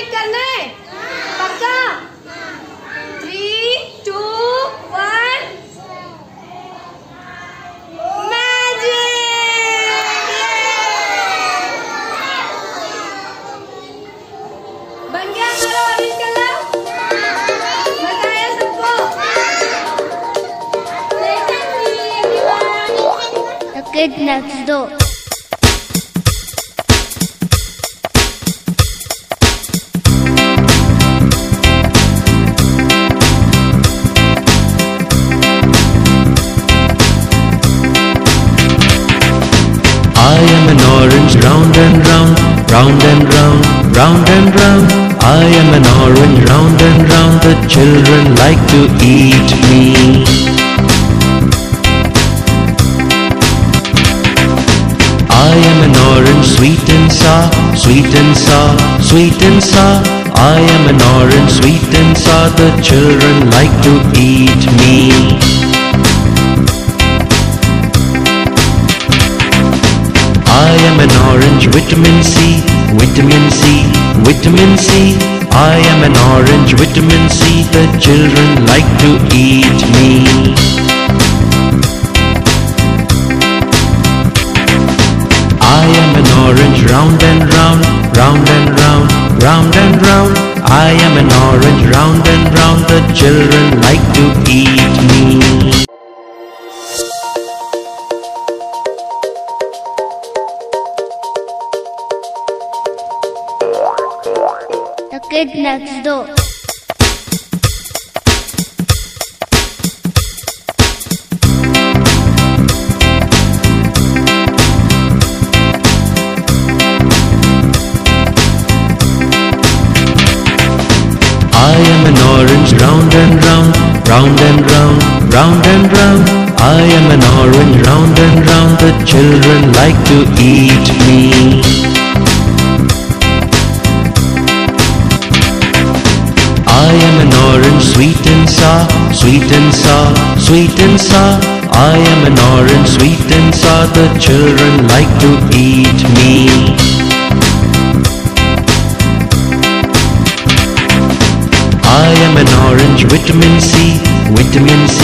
ईट करना है? पक्का? 3, 2, 1 बन गया हमारा ऑरेंज कलर? मजा आया सबको? The kid next door. I am an orange, round and round, round and round, round and round. I am an orange, round and round. The children like to eat me. I am an orange, sweet and sour, sweet and sour, sweet and sour. I am an orange, sweet and sour. The children like to eat me. I am an orange, vitamin C, vitamin C, vitamin C. I am an orange, vitamin C. The children like to eat me. I am an orange, round and round, round and round, round and round. I am an orange, round and round. The children like to eat me. The kid next door. I am an orange, round and round, round and round, round and round. I am an orange, round and round. The children like to eat me. I am an orange, sweet and sour, sweet and sour, sweet and sour. I am an orange, sweet and sour. The children like to eat me. I am an orange, vitamin C, vitamin C,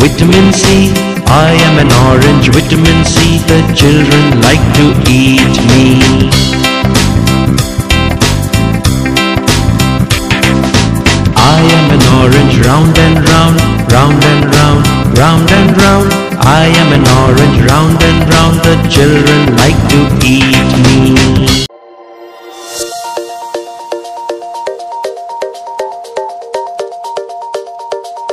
vitamin C. I am an orange, vitamin C. The children like to eat me. I am an orange, round and round, round and round, round and round. I am an orange, round and round. The children like to eat me.